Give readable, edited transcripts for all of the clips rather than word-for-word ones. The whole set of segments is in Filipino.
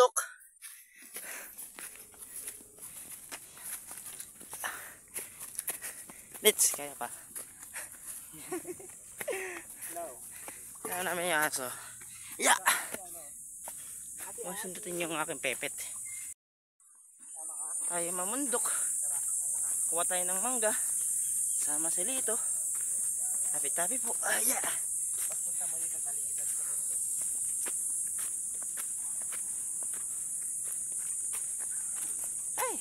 bundok. Let's, kaya pa. Kaya namin yung aso. Yeah! Sundutin yung aking pepet. Tayo mamundok. Kuha tayo ng mangga. Sama si Lito. Tabi-tabi po. Yeah! Ay!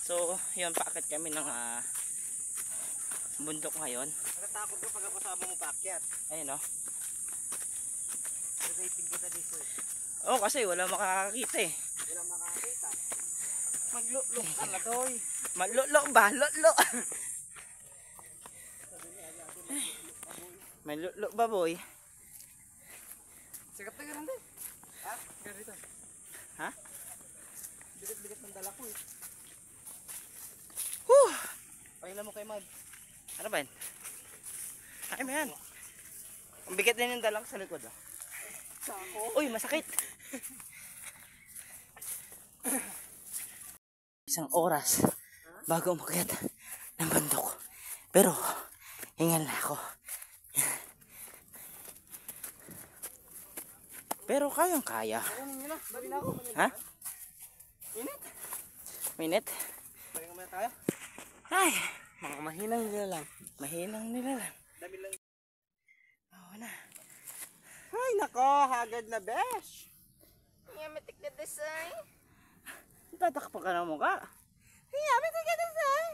So, yun, paakit kami ng bundok ngayon. Natatakot ko pag kasama mo paakyat. Ayun, no? Rating kita dito. Oo, kasi wala makakakita eh. Wala makakita. Maglulok ka na doy. Malulok ba? Lulok. May lulok ba, boy? Sikat na ganun din. Ha? Ganito. Ha? Bigat-bigat ng dala ko eh. Whew! Pahinga mo kay Mag. Ano ba yan? Ay, may yan. Ang bigat din yung dalang sa likod. Oh. Sako. Uy, masakit. Isang oras bago umakyat ng bundok. Pero, hingal na ako. Pero kayang kaya. Ha? Minit. Minit? Pahinga muna tayo. Ay, Mga mahinang nila lang. mahinang nila lang. Dami lang. Oo na. Ay nako, hagad na besh. Yamitik na design. Tatakpa ka ng mukha. Yamitik na design.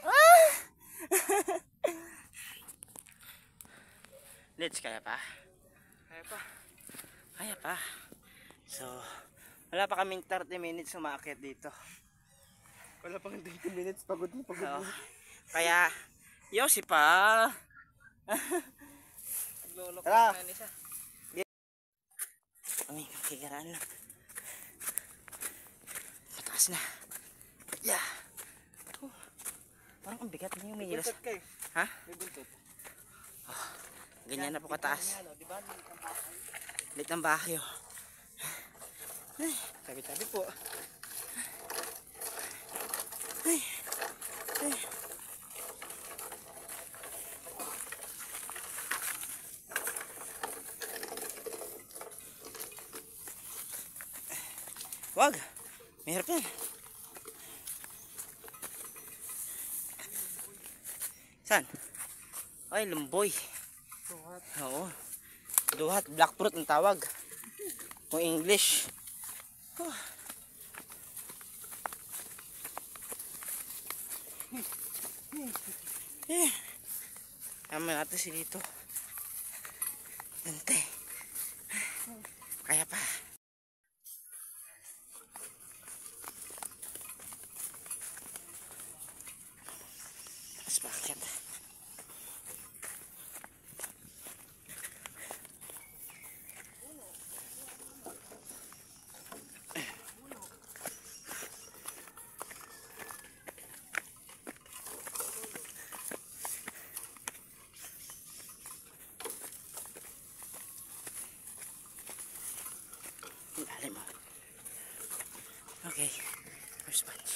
Let's, kaya pa. Kaya pa. Kaya pa. So, wala pa kaming 30 minutes umakyat dito. Wala pang 20 minutes. Pagod na pagod So, na. kaya, yosi pa. Naglulok Tara. na isa. Ay, kakigaraan lang. Mataas na. Yeah. Parang ang bigat na yung May milas. buntot kayo. Ha? May buntot. Ganyan na po kataas. Diba? Lit ng bahay. Oh. Ay, tabi-tabi po. Ay. Ay. Wag. Mahirap yan. Saan? Ay, lumboy. Suhat. Oo. Duhat. Black fruit ang tawag. Kung English. Eh. Tama natin si Lito. Dante. Kaya pa. Mas bakit? Dali mo. Okay. First punch.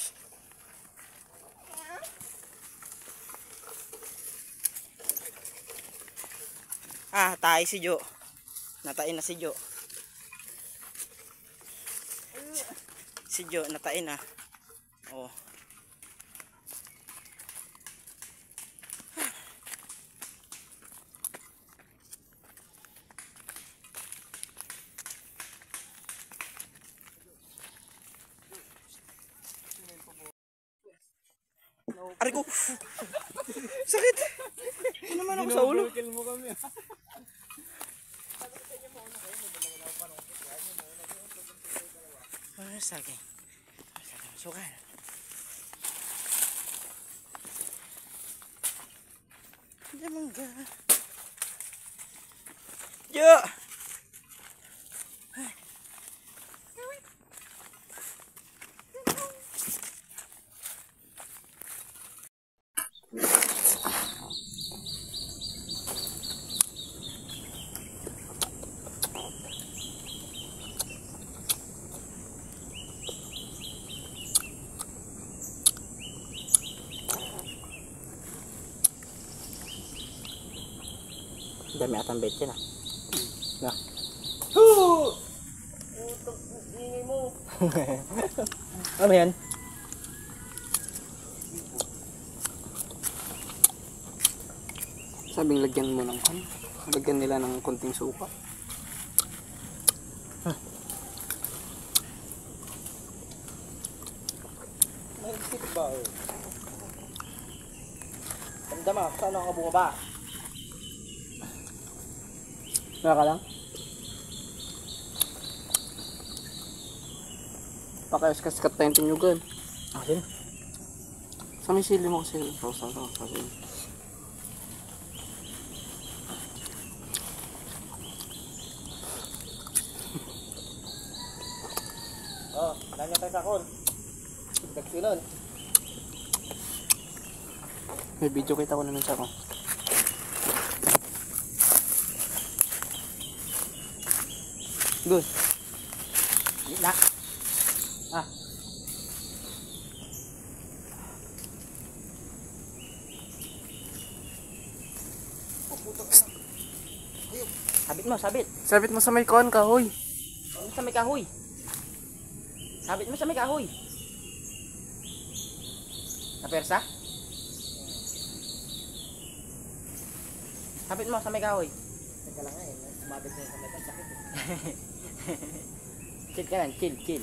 Tayo si Jo. Natain na si Jo. Si Jo, natain na. Oh. Aray ko! Sakit! Ano naman ako sa ulo? Ginugulkil mo kami. Ano sa akin? Sukan. Damangga. Jo! Dami atang bet yan ah. Na. Ingay mo. Ano yan? Sabing lagyan mo ng lagyan nila ng konting suka. May isip ba eh? Tanda mo, saan ako bumaba? Naka lang? Pakayos-kaskat tayong tinyugan. Asin? Sa may sili mo kasi. Sa. Oh, nanya tayo sa kon. Dagsinon. May video kita ko naman sa kon. Good. Na. Ah. Sabit mo, sabit. Sabit mo sa may kon, kahoy. Sa may kahoy. Sabit mo sa may kahoy. Napersa? Sabit mo sa may kahoy. Teka lang eh, sumabit mo sa may kon, sakit eh. Chill ka lang, chill.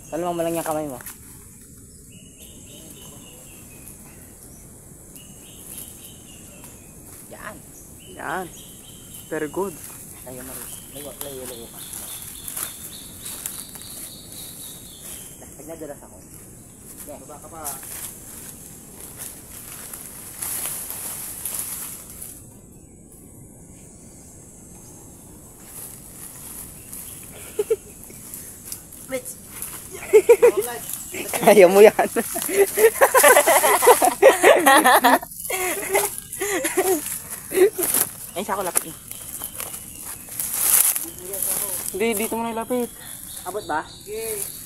Talmang mo lang yung kamay mo. Yan. Yan. Very good. Layo mo rin. Layo ka. Pag nadalas ako. Yeah. Baba ka pa. Let's. Ayaw mo yan. Ay, sa ako lapit eh. Hindi, dito mo na ilapit. Abot ba? Okay.